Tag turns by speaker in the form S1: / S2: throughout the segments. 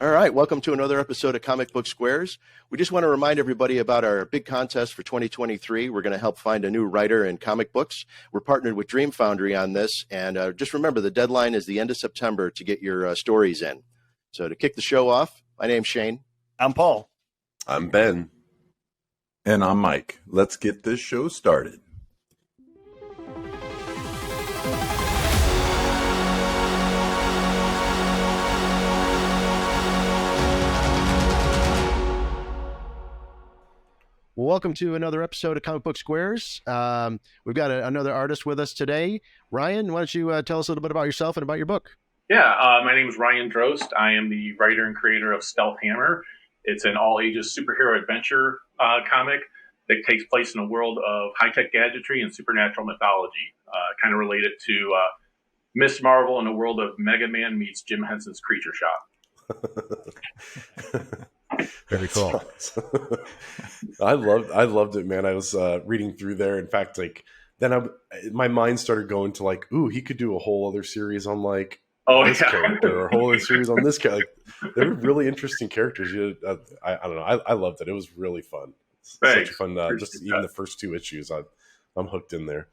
S1: All right, welcome to another episode of Comic Book Squares. We just want to remind everybody about our big contest for 2023. We're going to help find a new writer in comic books. We're partnered with Dream Foundry on this, and just remember the deadline is the end of September to get your stories in. So to kick the show off, my name's Shane.
S2: I'm Paul.
S3: I'm Ben.
S4: And I'm Mike. Let's get this show started.
S1: Well, welcome to another episode of Comic Book Squares. We've got another artist with us today. Ryan, why don't you tell us a little bit about yourself and about your book?
S5: Yeah, my name is Ryan Drost. I am the writer and creator of Stealth Hammer. It's an all-ages superhero adventure comic that takes place in a world of high-tech gadgetry and supernatural mythology, kind of related to Miss Marvel in a world of Mega Man meets Jim Henson's Creature Shop.
S1: Very cool.
S3: I loved it, man. I was reading through there. In fact, then my mind started going to ooh, he could do a whole other series on this character, or a whole other series on this character. They were really interesting characters. I don't know. I loved it. It was really fun.
S5: Thanks.
S3: Such a fun. Just even the first two issues, I'm hooked in there.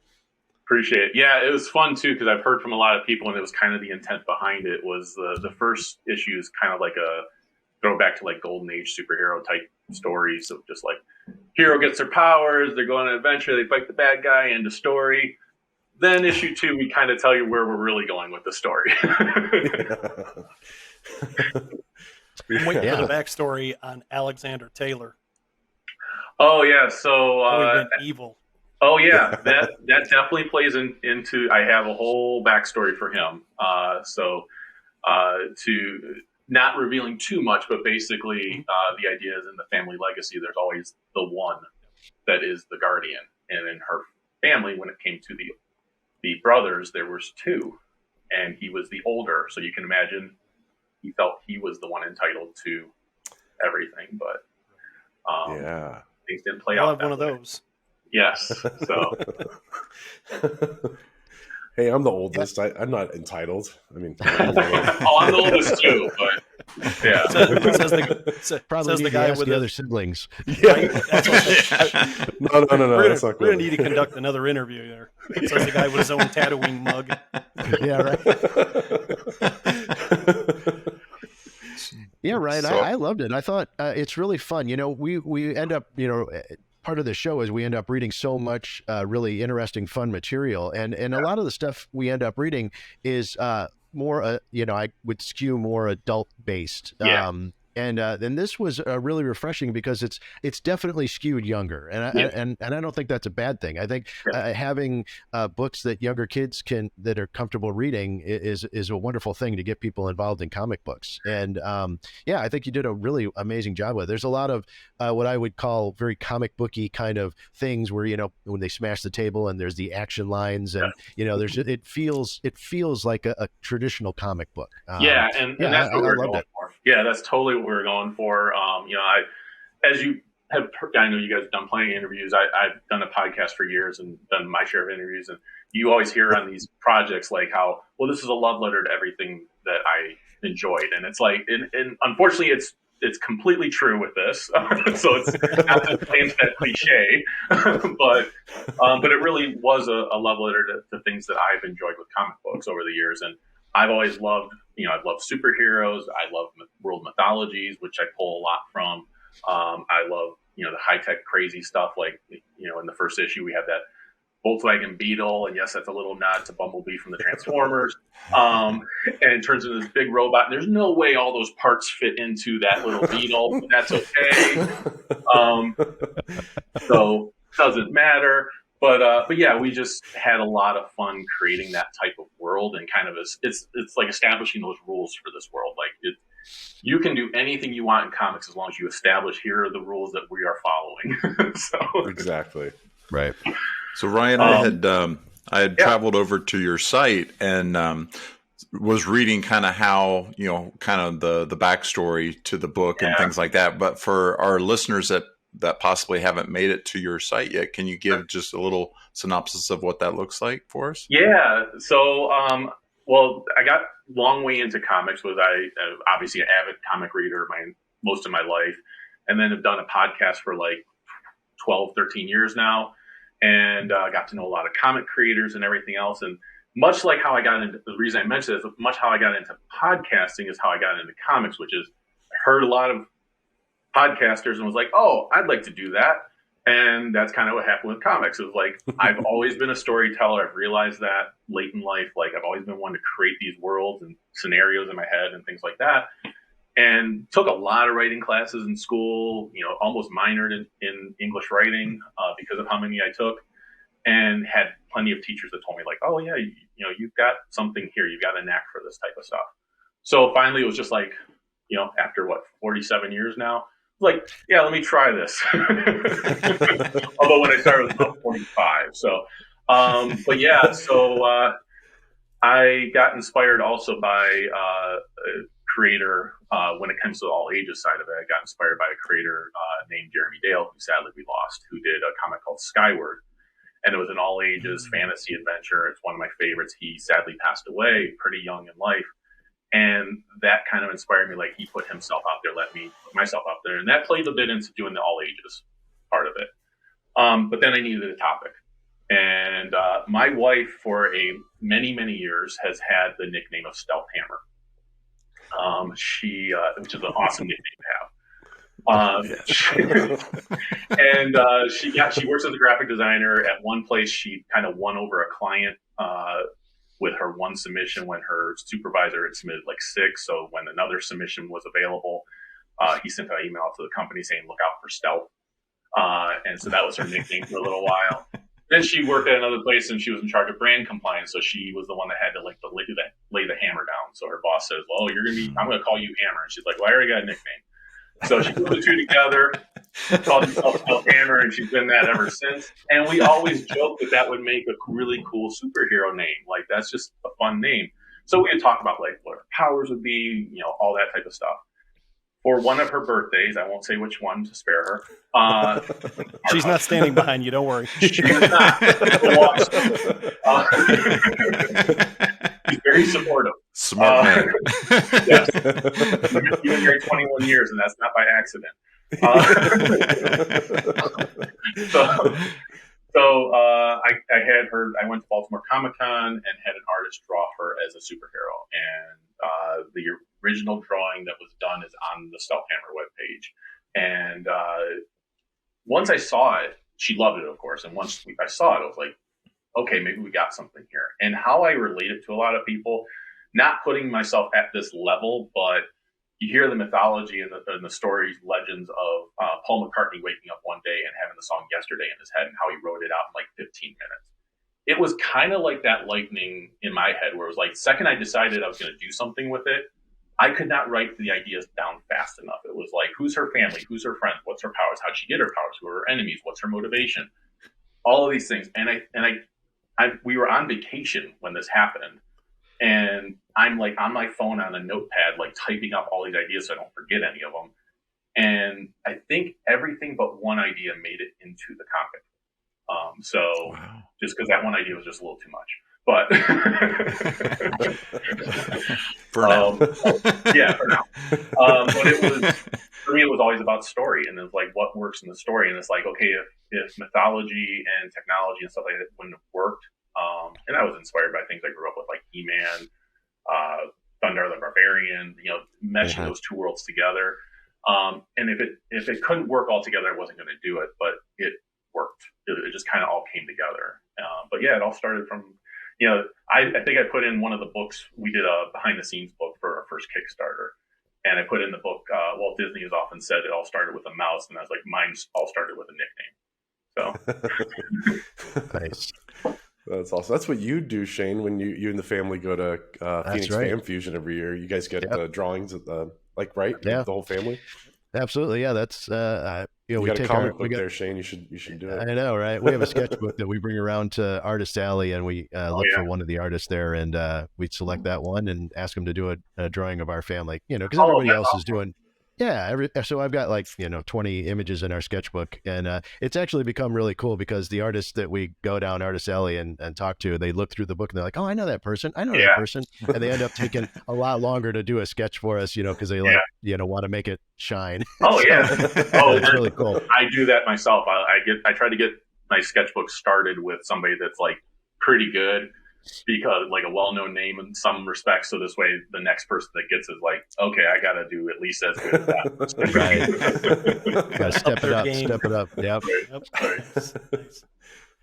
S5: Appreciate it. Yeah, it was fun too because I've heard from a lot of people, and it was kind of the intent behind it. Was the first issue is kind of like a throwback to Golden Age superhero type stories of just hero gets their powers, they're going on an adventure, they fight the bad guy, end of story. Then issue 2, we kind of tell you where we're really going with the story.
S2: I'm waiting for the backstory on Alexander Taylor.
S5: Oh yeah, so
S2: evil.
S5: Oh yeah, that definitely plays into. I have a whole backstory for him. To not revealing too much, but basically the idea is in the family legacy, there's always the one that is the guardian. And in her family, when it came to the brothers, there was 2, and he was the older. So you can imagine he felt he was the one entitled to everything. But things didn't play out.
S2: I'll have one of those.
S5: Yes. So.
S3: Hey, I'm the oldest. I'm not entitled. I mean,
S5: I'm the oldest too, but yeah.
S1: Probably the guy with the other siblings.
S3: Yeah. No.
S2: We're going to need to conduct another interview there. Says the guy with his own tattooing mug.
S1: Yeah, right. Yeah, right. I loved it. I thought it's really fun. We end up, part of the show is we end up reading so much really interesting, fun material. And a lot of the stuff we end up reading is more, I would skew more adult based.
S5: Yeah.
S1: And then this was really refreshing because it's definitely skewed younger, and I don't think that's a bad thing. I think having books that younger kids that are comfortable reading is a wonderful thing to get people involved in comic books. And I think you did a really amazing job with it. There's a lot of what I would call very comic booky kind of things where when they smash the table and there's the action lines and it feels like a traditional comic book.
S5: And that's what we're going for. Yeah, that's totally what we're going for. As you have heard, I know you guys have done plenty of interviews. I've done a podcast for years and done my share of interviews, and you always hear on these projects how, well, this is a love letter to everything that I enjoyed, and it's and unfortunately, it's completely true with this. So it's not to play into that cliche, but it really was a love letter to things that I've enjoyed with comic books over the years, and I've always loved. I've loved superheroes. I love world mythologies, which I pull a lot from. I love, the high-tech crazy stuff. In the first issue, we have that Volkswagen Beetle. And yes, that's a little nod to Bumblebee from the Transformers. And it turns into this big robot. And there's no way all those parts fit into that little Beetle. But that's okay. So it doesn't matter. But yeah, we just had a lot of fun creating that type of world, and kind of it's like establishing those rules for this world. You can do anything you want in comics as long as you establish here are the rules that we are following. So
S3: exactly
S4: right. So Ryan, I had traveled over to your site and was reading kind of how kind of the backstory to the book and things like that. But for our listeners that possibly haven't made it to your site yet, can you give just a little synopsis of what that looks like for us?
S5: Yeah. So, well, I got long way into comics was obviously an avid comic reader most of my life, and then have done a podcast for like 12, 13 years now, and got to know a lot of comic creators and everything else. And much like how I got into, the reason I mentioned it is much how I got into podcasting is how I got into comics, which is I heard a lot of podcasters and was like, oh, I'd like to do that. And that's kind of what happened with comics. It was like, I've always been a storyteller. I've realized that late in life, like I've always been one to create these worlds and scenarios in my head and things like that. And took a lot of writing classes in school, almost minored in English writing because of how many I took, and had plenty of teachers that told me like, oh yeah, you've got something here. You've got a knack for this type of stuff. So finally it was just like, after 47 years now, like, yeah, let me try this. Although when I started, it was about 45. So, but yeah, so I got inspired also by a creator when it comes to the all ages side of it. I got inspired by a creator named Jami Taylor, who sadly we lost, who did a comic called Skyward. And it was an all ages fantasy adventure. It's one of my favorites. He sadly passed away pretty young in life. And that kind of inspired me. Like, he put himself out there, let me put myself out there. And that played a bit into doing the all ages part of it. But then I needed a topic. And my wife, for many, many years, has had the nickname of Stealth Hammer. Which is an awesome nickname to have. And she works as a graphic designer. At one place, she kind of won over a client with her one submission when her supervisor had submitted like 6. So when another submission was available, he sent an email to the company saying, look out for Stealth. And so that was her nickname for a little while. Then she worked at another place and she was in charge of brand compliance. So she was the one that had to lay the hammer down. So her boss says, well, I'm going to call you Hammer. And she's like, well, I already got a nickname. So she put the two together, called herself Stealth Hammer, and she's been that ever since. And we always joke that would make a really cool superhero name. Like, that's just a fun name. So we would talk about like what her powers would be, all that type of stuff. For one of her birthdays, I won't say which one to spare her.
S2: She's not standing behind you. Don't worry.
S5: She's not. She's very supportive.
S4: Smart man.
S5: Yes. You've been married 21 years, and that's not by accident. So I had her. I went to Baltimore Comic-Con and had an artist draw her as a superhero, and the original drawing that was done is on the Stealth Hammer webpage. And once I saw it, she loved it, of course. And once I saw it, I was like, okay, maybe we got something here. And how I relate it to a lot of people, not putting myself at this level, but you hear the mythology and the stories, legends of Paul McCartney waking up one day and having the song Yesterday in his head and how he wrote it out in like 15 minutes. It was kind of like that lightning in my head where it was like, second I decided I was going to do something with it, I could not write the ideas down fast enough. It was like, who's her family? Who's her friends? What's her powers? How'd she get her powers? Who are her enemies? What's her motivation? All of these things. And we were on vacation when this happened. And I'm like on my phone on a notepad, like typing up all these ideas so I don't forget any of them. And I think everything but one idea made it into the comic. Wow. Just because that one idea was just a little too much. But
S4: for now.
S5: Yeah, for now. But for me, it was always about story, and it's like what works in the story. And it's like, okay, if mythology and technology and stuff like that wouldn't have worked, and I was inspired by things I grew up with, like He-Man, Thunder the Barbarian, meshing those two worlds together. And if it couldn't work all together, I wasn't going to do it, but it worked. It just kind of all came together. But yeah, it all started from. I think I put in one of the books, we did a behind the scenes book for our first Kickstarter. And I put in the book, Walt Disney has often said it all started with a mouse. And I was like, mine all started with a nickname. So
S1: Nice.
S3: That's awesome. That's what you do, Shane, when you and the family go to Phoenix Fan Fusion every year. You guys get drawings at right?
S1: Yeah.
S3: The whole family?
S1: Absolutely. Yeah. That's,
S3: you
S1: we
S3: got
S1: take
S3: a comic book there, Shane. You should do it.
S1: I know, right? We have a sketchbook that we bring around to Artist Alley, and we look for one of the artists there, and we select that one and ask them to do a drawing of our family, because everybody else is doing Yeah, so I've got like 20 images in our sketchbook, and it's actually become really cool because the artists that we go down Artist Alley and talk to, they look through the book and they're like, oh, I know that person, that person, and they end up taking a lot longer to do a sketch for us, because they want to make it shine.
S5: Oh
S1: So,
S5: yeah,
S1: it's really cool.
S5: I do that myself. I try to get my sketchbook started with somebody that's like pretty good, because like a well-known name in some respects, so this way the next person that gets is like, okay, I gotta do at least as good as that.
S1: Right. Gotta step it up. Yep.
S2: Nice.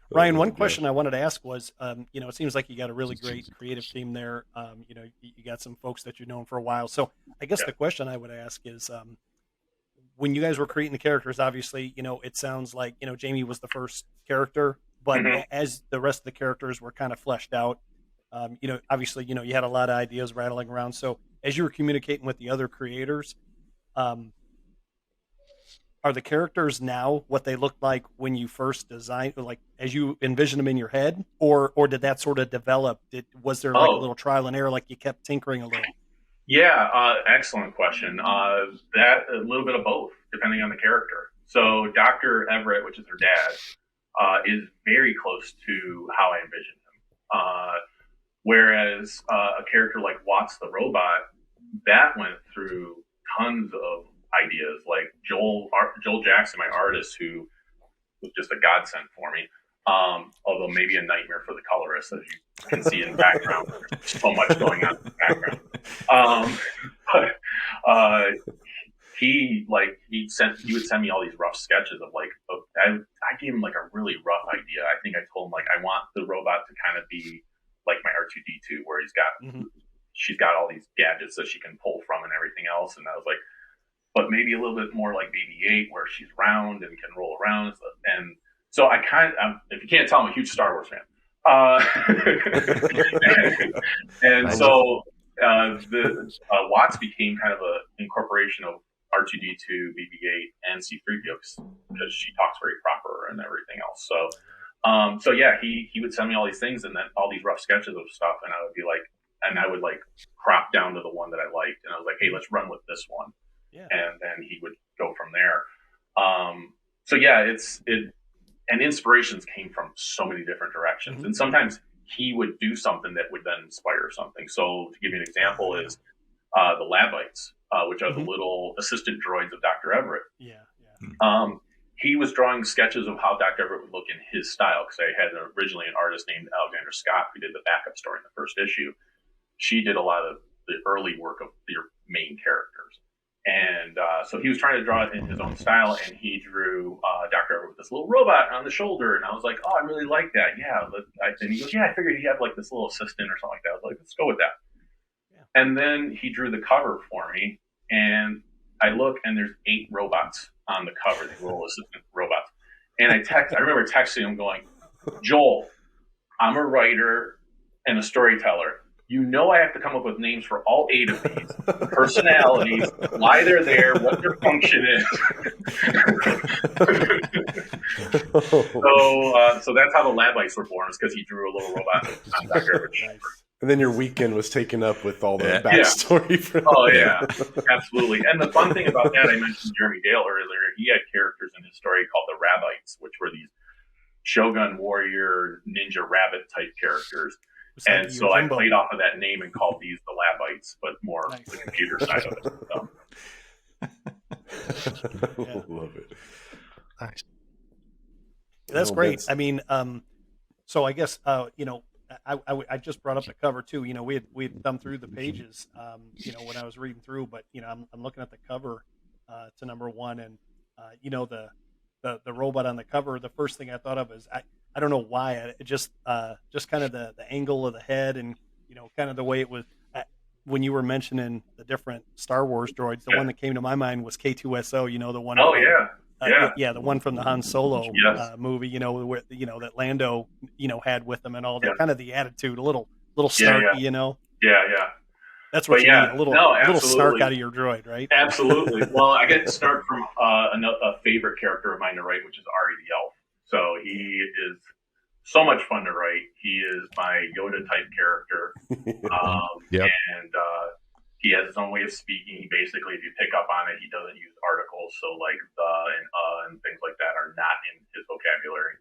S2: Ryan, one question I wanted to ask was, it seems like you got a really great creative team there. You got some folks that you've known for a while. So I guess the question I would ask is, when you guys were creating the characters, obviously, it sounds like, Jami was the first character, but as the rest of the characters were kind of fleshed out, obviously, you had a lot of ideas rattling around. So as you were communicating with the other creators, are the characters now what they looked like when you first designed, like as you envisioned them in your head, or did that sort of develop? Was there like a little trial and error, like you kept tinkering a little?
S5: Yeah, excellent question. That a little bit of both, depending on the character. So Dr. Everett, which is her dad, is very close to how I envisioned him. Whereas a character like Watts the robot, that went through tons of ideas. Like Joel Jackson, my artist, who was just a godsend for me. Although maybe a nightmare for the colorist, as you can see in the background. There's so much going on in the background. But he would send me all these rough sketches of like, I gave him like a really rough idea. I think I told him like, I want the robot to kind of be like my R2-D2, where she's got all these gadgets that she can pull from and everything else. And I was like, but maybe a little bit more like BB-8, where she's round and can roll around and stuff. And so I if you can't tell, I'm a huge Star Wars fan. And so the Watts became kind of an incorporation of R2-D2, BB-8, and C-3PO, because she talks very proper and everything else. So yeah, he would send me all these things and then all these rough sketches of stuff, and I would be like, and I would like crop down to the one that I liked, and I was like, hey, let's run with this one. Yeah. And then he would go from there. So yeah, and inspirations came from so many different directions. And sometimes he would do something that would then inspire something. So to give you an example is the Labites, which are the little assistant droids of Dr. Everett. He was drawing sketches of how Dr. Everett would look in his style, because I had originally an artist named Alexander Scott who did the backup story in the first issue. She did a lot of the early work of the main characters. And so he was trying to draw it in his own style, and he drew Dr. Everett with this little robot on the shoulder. And I was like, oh, I really like that. Yeah. And he goes, yeah, I figured he'd have like this little assistant or something like that. I was like, let's go with that. Yeah. And then he drew the cover for me, and I look, and there's 8 robots on the cover, these little assistant robots. And I remember texting him going, Joel, I'm a writer and a storyteller. I have to come up with names for all 8 of these, personalities, why they're there, what their function is. So that's how the Labites were born, is because he drew a little robot on Dr. Everett's shoulder.
S3: And then your weekend was taken up with all the backstory.
S5: Oh, yeah, absolutely. And the fun thing about that, I mentioned Jeremy Dale earlier. He had characters in his story called the Rabites, which were these Shogun warrior ninja rabbit type characters. And so I played off of that name and called these the Labites, but more the computer side of it. So.
S3: Love it.
S1: Nice.
S2: That's great. I mean, so I guess I just brought up the cover too. We had thumbed through the pages, when I was reading through, but I'm looking at the cover to number 1, and the robot on the cover. The first thing I thought of is I don't know why, it just kind of the angle of the head, and kind of the way it was. When you were mentioning the different Star Wars droids, the one that came to my mind was K2SO. The one.
S5: Oh
S2: the one from the Han Solo movie. Where that Lando had with him and all that, kind of the attitude, a little snarky.
S5: Yeah.
S2: That's what you need, a little snark out of your droid, right?
S5: Absolutely. Well, I get snark from a favorite character of mine to write, which is Ari the Elf. So he is so much fun to write. He is my Yoda type character. And He has his own way of speaking. Basically, if you pick up on it, he doesn't use articles. So like the and things like that are not in his vocabulary.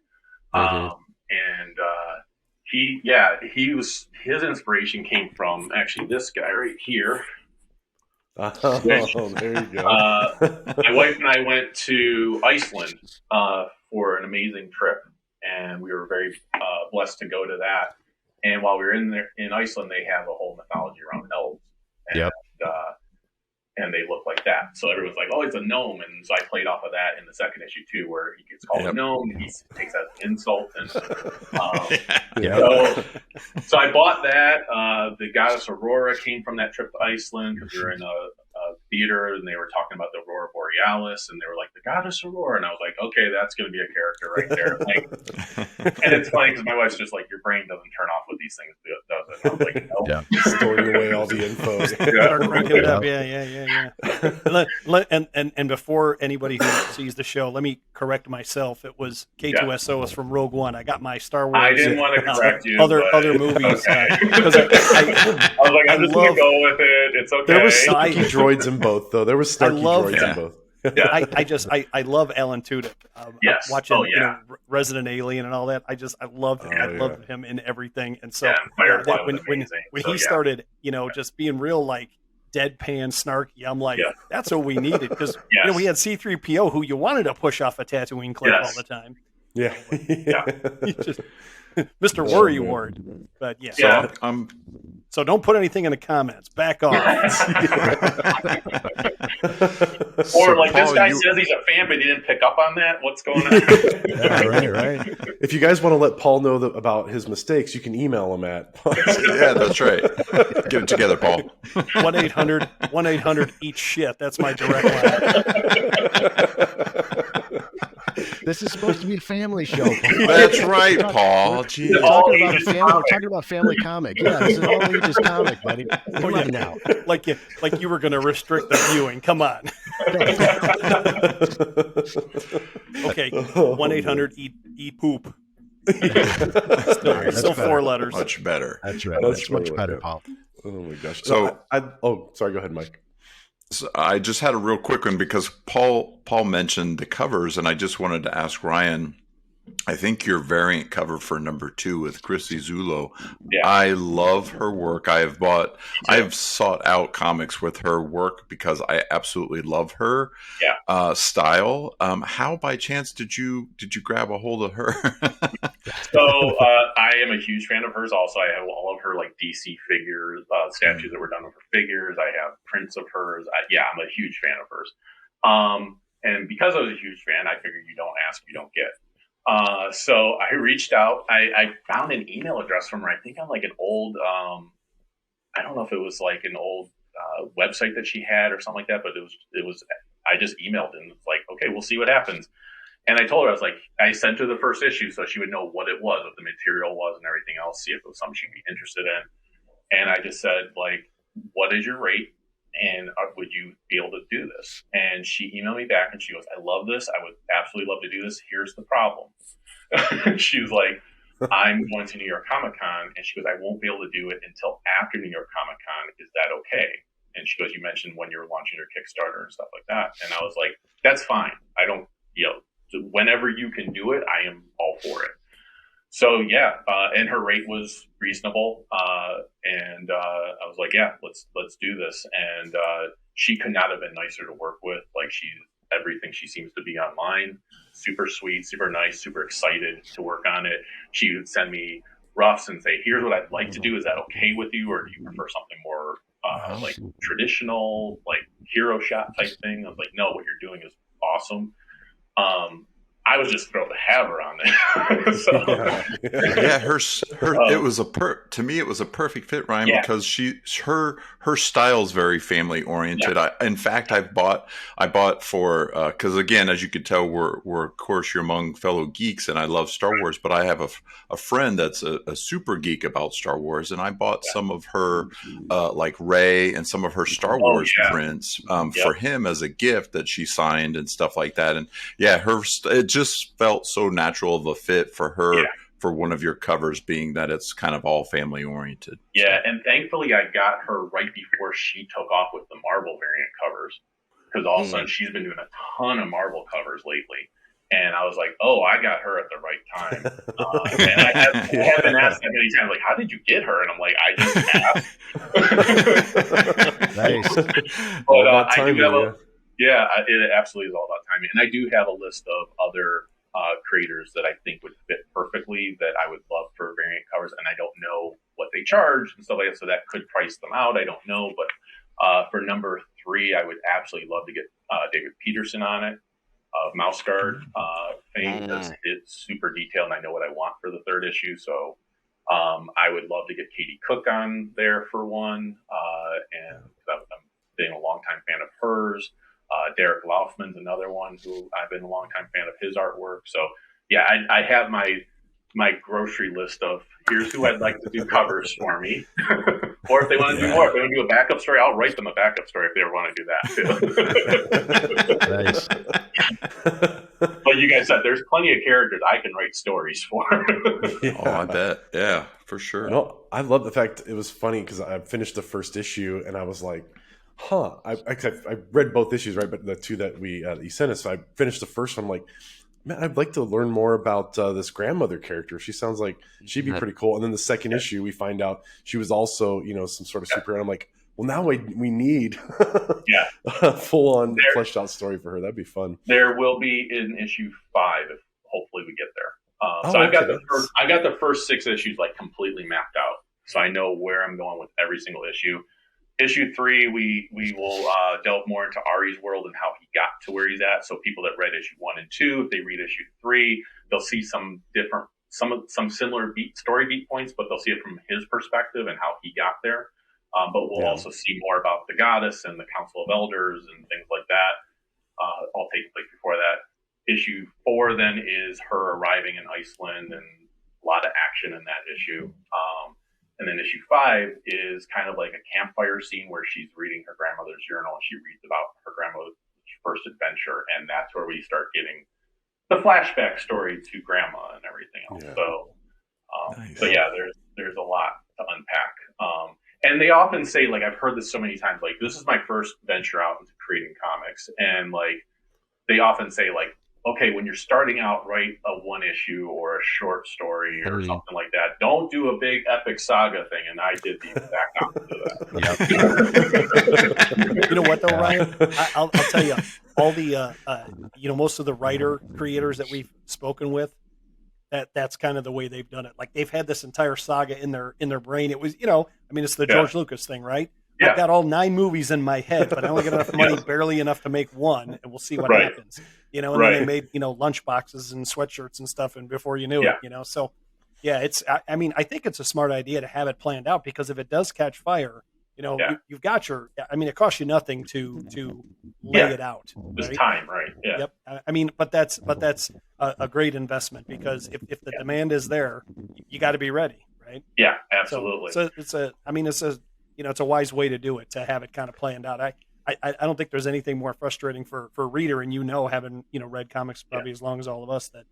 S5: His inspiration came from actually this guy right here.
S3: Oh, there you go.
S5: My wife and I went to Iceland for an amazing trip, and we were very blessed to go to that. And while we were in Iceland, they have a whole mythology around elves. And they look like that. So everyone's like, oh, it's a gnome. And so I played off of that in the second issue, too, where he gets called a gnome, and he takes that as an insult. And so I bought that. The goddess Aurora came from that trip to Iceland, because we were in a theater, and they were talking about the Aurora Borealis, and they were like, the goddess Aurora. And I was like, okay, that's going to be a character right there. And it's funny, because my wife's just like, your brain doesn't turn off with these things, does it? And I was like, no.
S3: Storing away all the info.
S2: And before anybody who sees the show, let me correct myself. It was K2SO is from Rogue One. I got my Star Wars.
S5: I didn't want to correct you.
S2: Other movies.
S5: Okay. I was like, I'm just going to go with it. It's okay.
S3: There was snarky droids in both, though. There was snarky droids in both.
S2: I love Alan Tudyk. Watching Resident Alien and all that. I loved him in everything. And so when he started, just being real like deadpan snarky, I'm like, that's what we needed, because we had C-3PO, who you wanted to push off a Tatooine cliff all the time.
S3: Yeah.
S2: Just Mr. Worry Ward. But so don't put anything in the comments. Back off.
S5: Or like Paul, this guy says he's a fan, but he didn't pick up on that. What's going on?
S3: Right. If you guys want to let Paul know about his mistakes, you can email him at.
S4: Yeah, that's right. Get it together, Paul.
S2: 1-800-eat-shit. That's my direct line.
S1: This is supposed to be a family show.
S4: That's right, Paul. Gee.
S1: We're talking about family comic. Yeah, this is all ages comic, buddy. Come on now.
S2: Like you were going to restrict the viewing. Come on. Okay, 1-800-eat-poop. Still 4 letters.
S4: Much better.
S1: That's right. That's much better, Paul.
S3: Oh my gosh.
S4: So,
S3: sorry. Go ahead, Mike.
S4: So I just had a real quick one, because Paul mentioned the covers, and I just wanted to ask Ryan. I think your variant cover for number 2 with Chrissy Zullo. Yeah. I love her work. I've sought out comics with her work because I absolutely love her style. How by chance did you grab a hold of her?
S5: So I am a huge fan of hers. Also, I have all of her like DC figures, statues that were done with her figures. I have prints of hers. I'm a huge fan of hers. And because I was a huge fan, I figured you don't ask, you don't get. So I reached out. I found an email address from her. I think on like an old, I don't know if it was like an old website that she had or something like that. But it was. I just emailed and was like, okay, we'll see what happens. And I told her, I was like, I sent her the first issue so she would know what it was, what the material was, and everything else. See if it was something she'd be interested in. And I just said, like, what is your rate? And would you be able to do this? And she emailed me back and she goes, I love this. I would absolutely love to do this. Here's the problem. She was like, I'm going to New York Comic Con. And she goes, I won't be able to do it until after New York Comic Con. Is that okay? And she goes, you mentioned when you were launching your Kickstarter and stuff like that. And I was like, that's fine. I don't, whenever you can do it, I am all for it. So and her rate was reasonable, and I was like, let's do this. And she could not have been nicer to work with. Like everything she seems to be online, super sweet, super nice, super excited to work on it. She would send me roughs and say, "Here's what I'd like to do. Is that okay with you, or do you prefer something more like traditional, like hero shot type thing?" I was like, "No, what you're doing is awesome." I was just thrilled to have her on there.
S4: It was to me it was a perfect fit, Ryan, because her style is very family oriented. Yeah. In fact, I bought for because again, as you could tell, we're of course you're among fellow geeks, and I love Star Wars, but I have a friend that's a super geek about Star Wars, and I bought some of her like Rey and some of her Star Wars prints for him as a gift that she signed and stuff like that. And it just felt so natural of a fit for her for one of your covers, being that it's kind of all family oriented.
S5: Yeah, and thankfully I got her right before she took off with the Marvel variant covers, because all of a sudden she's been doing a ton of Marvel covers lately. And I was like, oh, I got her at the right time. And I have been asked that many times, like, how did you get her? And I'm like, I just asked.
S1: Nice.
S5: But I do have it absolutely is all about timing. And I do have a list of other creators that I think would fit perfectly that I would love for variant covers. And I don't know what they charge and stuff like that. So that could price them out. I don't know. But for number 3, I would absolutely love to get David Peterson on it. Of Mouse Guard fame, because it's super detailed and I know what I want for the 3rd issue. So I would love to get Katie Cook on there for one. And I'm being a longtime fan of hers. Derek Laufman's another one who I've been a longtime fan of his artwork. So yeah, I have my grocery list of here's who I'd like to do covers for me. Or if they want to do more, if they want to do a backup story, I'll write them a backup story if they ever want to do that too.
S1: Nice.
S5: But you guys said there's plenty of characters I can write stories for.
S4: Oh, I bet. Yeah, for sure.
S3: No, I love the fact it was funny because I finished the first issue and I was like, I read both issues, right? But the 2 that you sent us, so I finished the first one. I'm like, man, I'd like to learn more about this grandmother character. She sounds like she'd be pretty cool. And then the second issue, we find out she was also, some sort of superhero. I'm like, well, now we need a full-on fleshed out story for her. That'd be fun.
S5: There will be in issue 5 if hopefully we get there. So I got the first 6 issues like completely mapped out, so I know where I'm going with every single issue. Issue 3, we will delve more into Ari's world and how he got to where he's at. So people that read issue 1 and 2, if they read issue 3, they'll see some similar story beat points, but they'll see it from his perspective and how he got there. But we'll also see more about the goddess and the Council of Elders and things like that. All taking place before that. Issue 4 then is her arriving in Iceland and a lot of action in that issue. And then issue 5 is kind of like a campfire scene where she's reading her grandmother's journal and she reads about her grandmother's first adventure. And that's where we start getting the flashback story to grandma and everything else. Yeah. So yeah, there's a lot to unpack. And they often say, like, I've heard this so many times, like, this is my first venture out into creating comics. And like, they often say like, okay, when you're starting out, write a 1 issue or a short story or something like that. Don't do a big epic saga thing. And I did the exact opposite of that.
S2: You know what, though, Ryan? I'll tell you, all the, most of the writer creators that we've spoken with, that's kind of the way they've done it. Like, they've had this entire saga in their brain. It was, it's the George Lucas thing, right? Yeah. I've got all 9 movies in my head, but I only got enough money, barely enough to make 1, and we'll see what happens. And then they made, lunch boxes and sweatshirts and stuff, and before you knew it, so yeah, I think it's a smart idea to have it planned out, because if it does catch fire, you've got it costs you nothing to lay it out.
S5: There's time, right? Yeah.
S2: Yep. But that's a great investment, because if the demand is there, you got to be ready, right?
S5: Yeah, absolutely.
S2: So it's a wise way to do it, to have it kind of planned out. I don't think there's anything more frustrating for a reader, and having read comics probably as long as all of us, that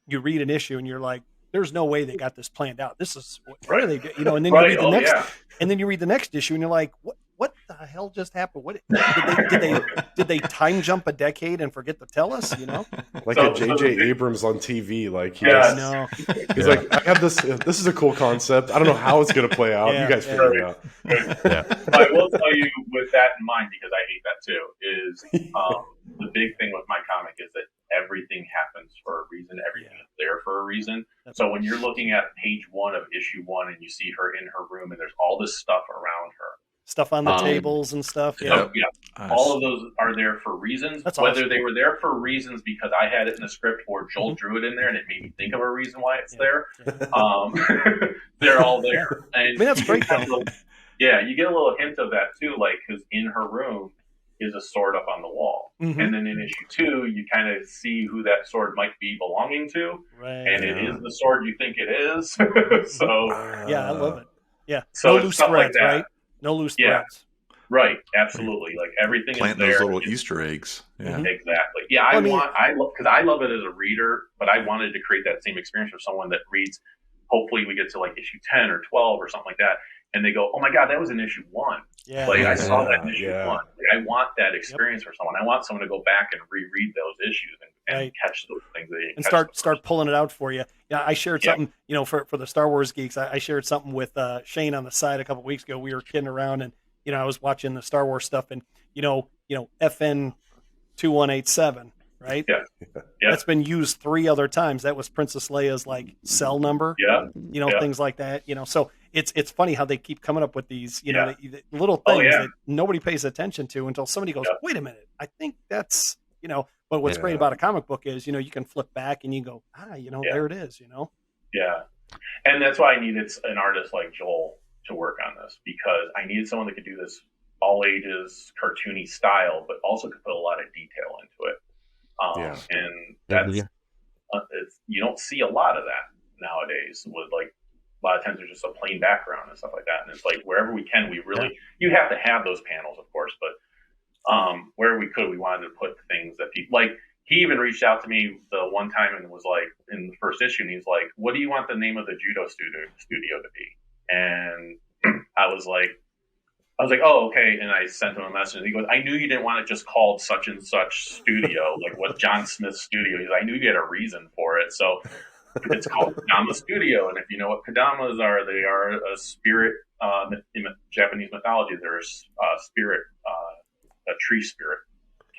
S2: you read an issue and you're like, there's no way they got this planned out. This is what are they, and then you read the next, and then you read the next issue and you're like, what the hell just happened? What did they time jump a decade and forget to tell us?
S3: Like a J.J. Abrams on TV. Like he's like, I have this. This is a cool concept. I don't know how it's going to play out. You guys figure it out.
S5: I will tell you, with that in mind, because I hate that too, is the big thing with my comic is that everything happens for a reason. Everything is there for a reason. So when you're looking at page 1 of issue 1 and you see her in her room and there's all this stuff around her,
S2: stuff on the tables and stuff.
S5: Nice. All of those are there for reasons.
S2: That's
S5: whether
S2: awesome.
S5: They were there for reasons because I had it in the script or Joel drew it in there and it made me think of a reason why it's there. They're all there. And
S2: that's great.
S5: You get a little hint of that too, like, because in her room is a sword up on the wall. Mm-hmm. And then in issue 2, you kind of see who that sword might be belonging to. Right. And it is the sword you think it is. So
S2: I love it. Yeah.
S5: So
S2: no loose threads,
S5: like
S2: right? No loose threads.
S5: Right. Absolutely. Like everything
S4: Plant
S5: is there.
S4: those little Easter eggs. Yeah.
S5: Exactly. Yeah. I love it as a reader, but I wanted to create that same experience for someone that reads. Hopefully we get to like issue 10 or 12 or something like that. And they go, oh my God, that was in issue 1.
S2: Yeah.
S5: Like I saw that in issue 1. Like, I want that experience for someone. I want someone to go back and reread those issues and catch those things. And
S2: start pulling it out for you. Yeah. I shared something, for the Star Wars geeks. I shared something with Shane on the side a couple weeks ago. We were kidding around and, I was watching the Star Wars stuff and, FN 2187, right?
S5: Yeah.
S2: That's been used 3 other times. That was Princess Leia's like cell number.
S5: Yeah.
S2: Things like that. So it's funny how they keep coming up with these, the little things that nobody pays attention to until somebody goes, wait a minute, I think that's, but what's great about a comic book is, you can flip back and you go, there it is,
S5: Yeah. And that's why I needed an artist like Joel to work on this, because I needed someone that could do this all ages, cartoony style, but also could put a lot of detail into it. And that's, you don't see a lot of that nowadays with like, a lot of times there's just a plain background and stuff like that. And it's like wherever we can, you have to have those panels, of course, but where we could, we wanted to put things that people like. He even reached out to me the one time and was like, in the first issue, and he's like, what do you want the name of the judo studio to be? And I was like, oh, okay. And I sent him a message. And he goes, I knew you didn't want it just called such and such studio, like what John Smith's studio. I knew you had a reason for it. So it's called Kodama Studio. And if you know what Kodamas are, they are a spirit, in Japanese mythology, they're a spirit, a tree spirit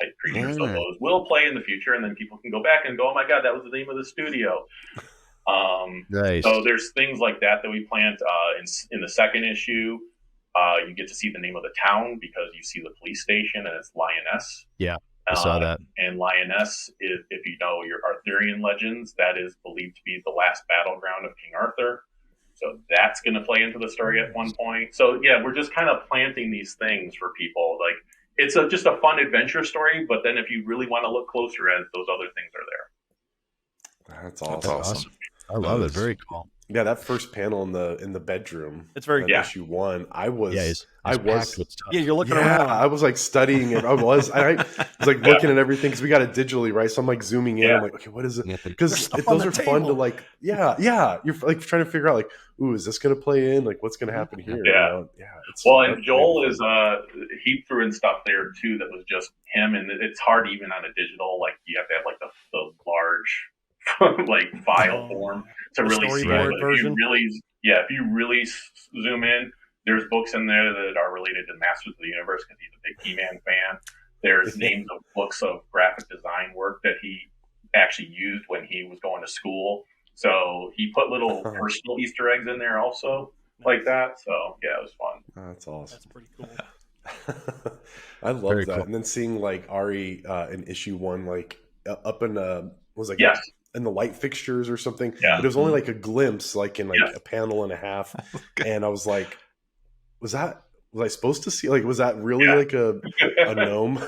S5: type creature. So those will play in the future, and then people can go back and go, oh my God, that was the name of the studio.
S1: Nice.
S5: So there's things like that we planned in the second issue. You get to see the name of the town because you see the police station and it's Lioness.
S1: Yeah, I saw that.
S5: And Lioness, if you know your Arthurian legends, that is believed to be the last battleground of King Arthur. So that's going to play into the story at one point. So yeah, we're just kind of planting these things for people. Like it's just a fun adventure story, but then if you really want to look closer at it, those other things are there.
S3: That's awesome.
S1: That's awesome. I love it. Very cool.
S3: Yeah, that first panel in the bedroom.
S2: It's very good.
S3: Issue 1. I was
S2: you're looking around.
S3: I was like studying it. I was like looking at everything because we got it digitally, right? So I'm like zooming in. I'm like, okay, what is it? Because those are fun to like. Yeah. You're like trying to figure out like, ooh, is this going to play in? Like, what's going to happen here?
S5: Yeah. Well, and Joel is he threw in stuff there too that was just him, and it's hard even on a digital. Like you have to have like the large like file form to really see it. If you really zoom in, there's books in there that are related to Masters of the Universe because he's a big He-Man fan. There's names of books of graphic design work that he actually used when he was going to school. So he put little personal Easter eggs in there also like that. So yeah, it was fun.
S3: That's awesome.
S2: That's pretty cool.
S3: I love that. Cool. And then seeing like Ari in issue 1, like up in in the light fixtures or something.
S5: Yeah.
S3: But it was only like a glimpse, like in like a panel and a half. And I was like, was I supposed to see, like, was that really like a gnome?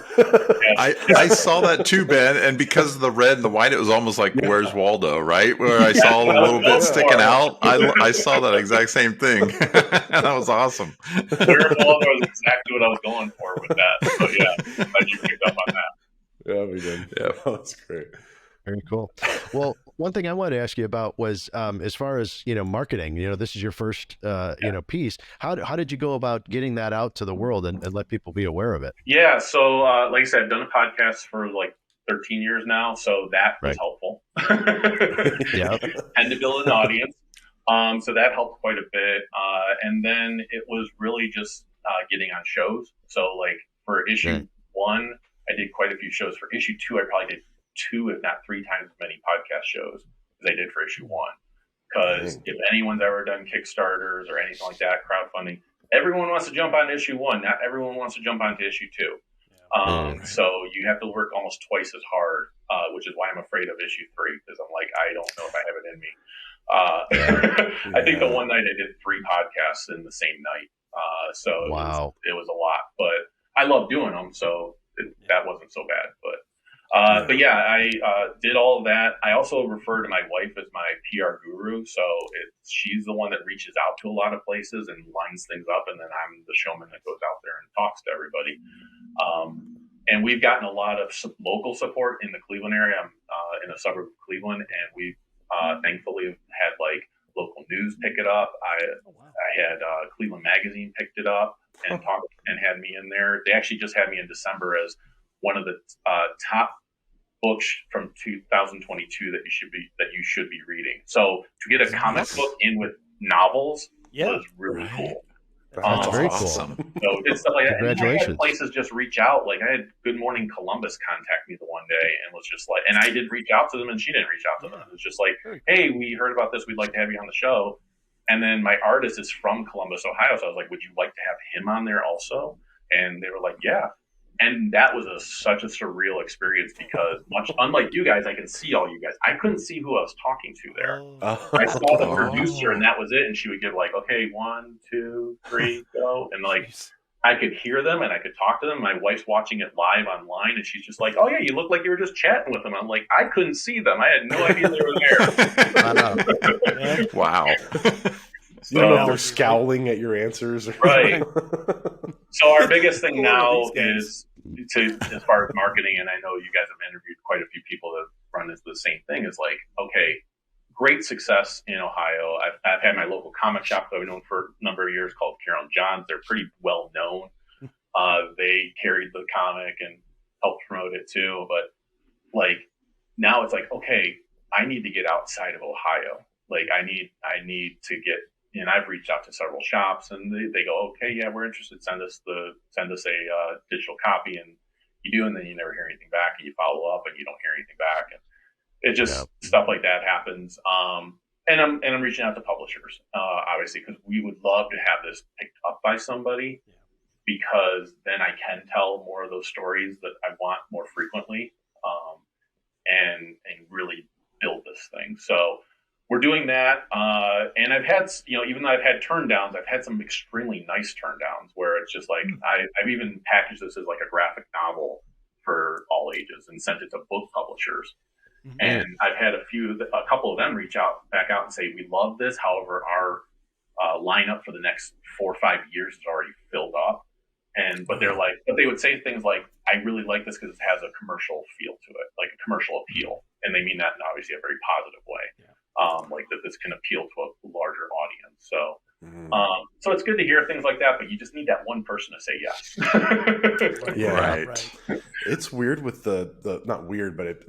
S4: I saw that too, Ben. And because of the red and the white, it was almost like Where's Waldo, right? Where I saw a little bit sticking out. I saw that exact same thing. That was awesome.
S5: Where's Waldo is exactly what I was going for with that. So yeah, glad you picked up on that.
S3: Yeah, we did. Yeah, that was great.
S1: Very cool. Well, one thing I wanted to ask you about was as far as, marketing, this is your first, piece. How did you go about getting that out to the world and let people be aware of it?
S5: Yeah. So, like I said, I've done a podcast for like 13 years now. So that was helpful.
S1: Yeah.
S5: And to build an audience. So that helped quite a bit. And then it was really just getting on shows. So like for issue 1, I did quite a few shows. For issue 2, I probably did 2, if not 3 times as many podcast shows as I did for issue 1. Because if anyone's ever done Kickstarters or anything like that, crowdfunding, everyone wants to jump on issue 1. Not everyone wants to jump onto issue 2. So you have to work almost twice as hard, which is why I'm afraid of issue 3, because I'm like, I don't know if I have it in me. I think the one night I did 3 podcasts in the same night. So it was a lot, but I love doing them. So that wasn't so bad, but But yeah, I did all of that. I also refer to my wife as my PR guru. So she's the one that reaches out to a lot of places and lines things up. And then I'm the showman that goes out there and talks to everybody. And we've gotten a lot of local support in the Cleveland area. I'm in a suburb of Cleveland, and we've thankfully had like local news pick it up. I had Cleveland Magazine picked it up and talked and had me in there. They actually just had me in December as one of the top books from 2022 that you should be reading. So to get a comic book in with novels was really cool.
S1: That's very cool.
S5: So it's stuff like that.
S1: Congratulations.
S5: And I had places just reach out. Like I had Good Morning Columbus contact me the one day and was just like, and I did reach out to them and she didn't reach out to them. It was just like, hey, we heard about this. We'd like to have you on the show. And then my artist is from Columbus, Ohio. So I was like, would you like to have him on there also? And they were like, yeah. And that was such a surreal experience because much unlike you guys, I can see all you guys. I couldn't see who I was talking to there. I saw the producer and that was it. And she would give like, okay, 1, 2, 3, go. And like, I could hear them and I could talk to them. My wife's watching it live online and she's just like, oh yeah, you look like you were just chatting with them. I'm like, I couldn't see them. I had no idea they were there.
S4: Wow.
S3: You don't know if they're scowling at your answers.
S5: Right. So our biggest thing now is as far as marketing, and I know you guys have interviewed quite a few people that run into the same thing, is like, okay, great success in Ohio. I've had my local comic shop that I've known for a number of years called Carol John's. They're pretty well known. They carried the comic and helped promote it too. But like now it's like, okay, I need to get outside of Ohio. Like I need to get. And I've reached out to several shops, and they go, "Okay, yeah, we're interested. Send us a digital copy." And you do, and then you never hear anything back, and you follow up, and you don't hear anything back, and it just stuff like that happens. And I'm reaching out to publishers, obviously, because we would love to have this picked up by somebody, because then I can tell more of those stories that I want more frequently, and really build this thing. So. We're doing that, and I've had, even though I've had turn downs, I've had some extremely nice turn downs where it's just like, I've even packaged this as like a graphic novel for all ages and sent it to book publishers. Mm-hmm. And I've had a couple of them back out and say, we love this. However, our lineup for the next 4 or 5 years is already filled up. But they would say things like, I really like this because it has a commercial feel to it, like a commercial appeal. And they mean that in obviously a very positive way. Yeah. Like that this can appeal to a larger audience. So, so it's good to hear things like that, but you just need that one person to say yes.
S3: Yeah, right. It's weird with the not weird, but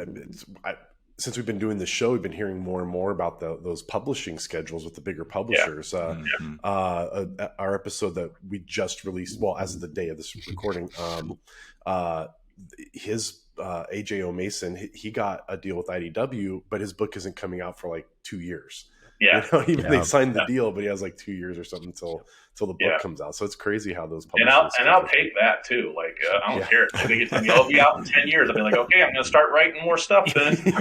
S3: since we've been doing this show, we've been hearing more and more about those publishing schedules with the bigger publishers. Our episode that we just released, well, as of the day of this recording, his AJ O'Mason, he got a deal with IDW, but his book isn't coming out for like 2 years.
S5: Yeah,
S3: they signed the deal, but he has like 2 years or something until the book comes out. So it's crazy how those publishers.
S5: And I'll take that too. Like I don't care if they get to me, I'll be out in 10 years. I'll be like, okay, I'm going to start writing more stuff then. So as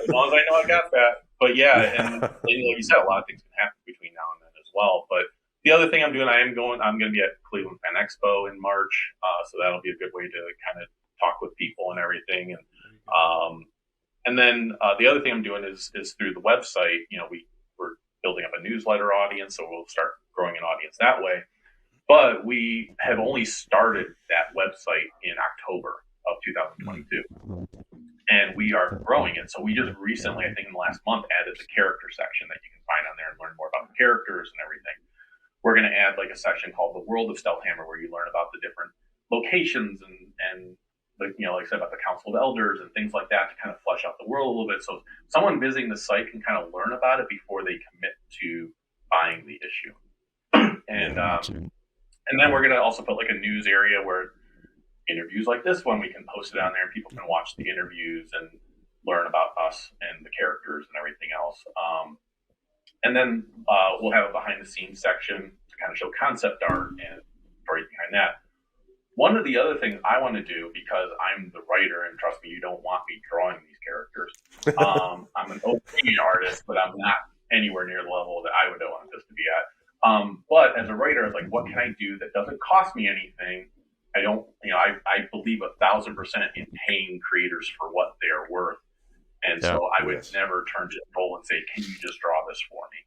S5: long as I know I got that. But and like you said, a lot of things can happen between now and then as well. But the other thing I'm doing, I'm going to be at Cleveland Fan Expo in March, so that'll be a good way to kind of talk with people and everything. And then the other thing I'm doing is through the website. We're building up a newsletter audience, so we'll start growing an audience that way. But we have only started that website in October of 2022, and we are growing it. So we just recently, I think in the last month, added the character section that you can find on there and learn more about the characters and everything. We're going to add like a section called the World of Stealthhammer, where you learn about the different locations and like I said, about the Council of Elders and things like that to kind of flesh out the world a little bit. So someone visiting the site can kind of learn about it before they commit to buying the issue. And then we're going to also put like a news area where interviews like this one, we can post it on there and people can watch the interviews and learn about us and the characters and everything else. And then we'll have a behind-the-scenes section to kind of show concept art and story behind that. One of the other things I want to do, because I'm the writer, and trust me, you don't want me drawing these characters. I'm an OP artist, but I'm not anywhere near the level that I would want this to be at. But as a writer, it's like, what can I do that doesn't cost me anything? I don't, I believe 1,000% in paying creators for what they're worth. And so I would never turn to Joel and say, can you just draw this for me?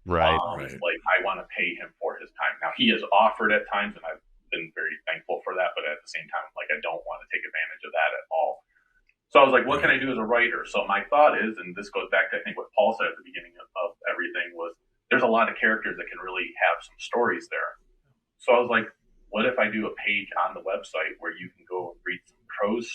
S1: Right.
S5: Like, I want to pay him for his time. Now, he has offered at times, and I've been very thankful for that. But at the same time, like, I don't want to take advantage of that at all. So I was like, what can I do as a writer? So my thought is, and this goes back to, I think, what Paul said at the beginning of everything, was there's a lot of characters that can really have some stories there. So I was like, what if I do a page on the website where you can go and read some prose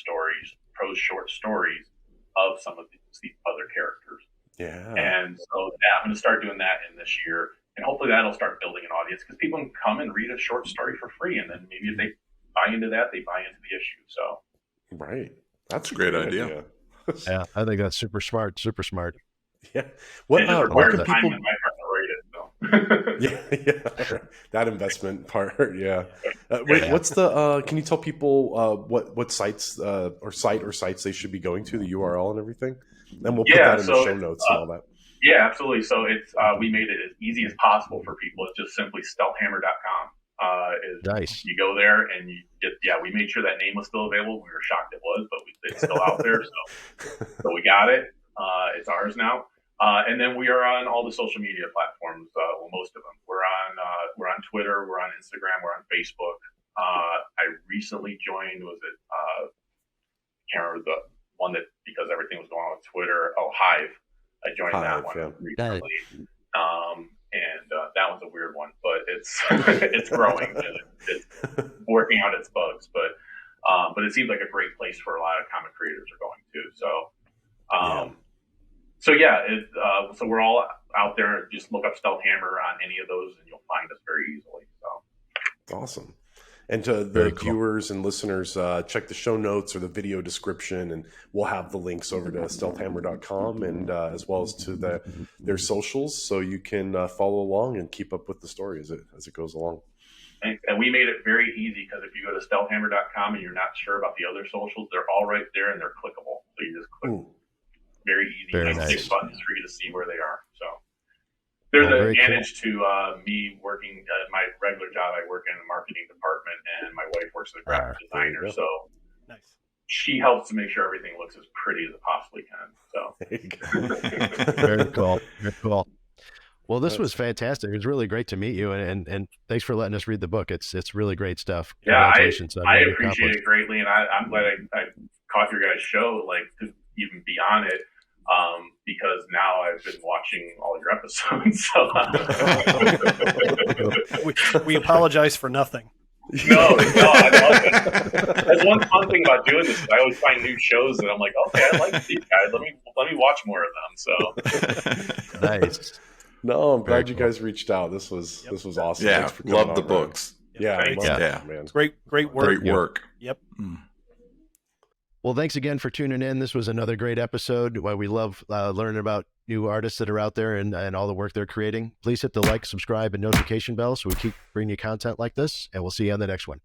S5: short stories of some of these other characters?
S3: Yeah.
S5: And so I'm going to start doing that in this year. And hopefully that'll start building an audience, because people can come and read a short story for free. And then maybe if they buy into that, they buy into the issue. So.
S3: Right. That's
S4: a great idea.
S1: Yeah, I think that's super smart. Super smart.
S3: Yeah. What can people? Yeah, that investment part. Yeah. What's the? Can you tell people what sites or sites they should be going to, the URL and everything? And we'll put that in the show notes and all that.
S5: Yeah, absolutely. So it's we made it as easy as possible for people. It's just simply stealthhammer.com.
S1: Nice.
S5: You go there and you get, we made sure that name was still available. We were shocked it was, but it's still out there. So we got it. It's ours now. And then we are on all the social media platforms. Well, most of them. We're on Twitter. We're on Instagram. We're on Facebook. I recently joined. Can't remember the one that, because everything was going on with Twitter. Oh, Hive. I joined that one recently. And that one's a weird one, but it's it's growing and it's working out its bugs. But it seems like a great place for a lot of comic creators are going to. So we're all out there. Just look up Stealth Hammer on any of those, and you'll find us very easily. So
S3: awesome. And to the viewers and listeners, check the show notes or the video description, and we'll have the links over to stealthhammer.com and as well as to their socials, so you can follow along and keep up with the story as it goes along.
S5: And we made it very easy, because if you go to stealthhammer.com and you're not sure about the other socials, they're all right there and they're clickable. So you just click. Very easy.
S1: Very nice.
S5: 6 buttons for you to see where they are. So there's an advantage to me working my regular job. I work in the marketing department, and my wife works as a graphic designer. So
S2: nice.
S5: She helps to make sure everything looks as pretty as it possibly can. So
S1: Very cool. Very cool. Well, this was fantastic. It was really great to meet you, and thanks for letting us read the book. It's really great stuff.
S5: Yeah, I appreciate it greatly, and I'm glad I caught your guys' show, like, to even be on it. Because now I've been watching all your episodes.
S2: So we apologize for nothing.
S5: No, I love it. That's one fun thing about doing this. I always find new shows that I'm like, okay, I like these guys. Let me watch more of them. So
S1: nice.
S3: No, I'm glad you guys reached out. This was awesome.
S4: Yeah, love the books.
S3: Yeah, man.
S2: Great work.
S4: Great work.
S2: Yep.
S1: Well, thanks again for tuning in. This was another great episode. Why we love learning about new artists that are out there and all the work they're creating. Please hit the like, subscribe, and notification bell so we keep bringing you content like this, and we'll see you on the next one.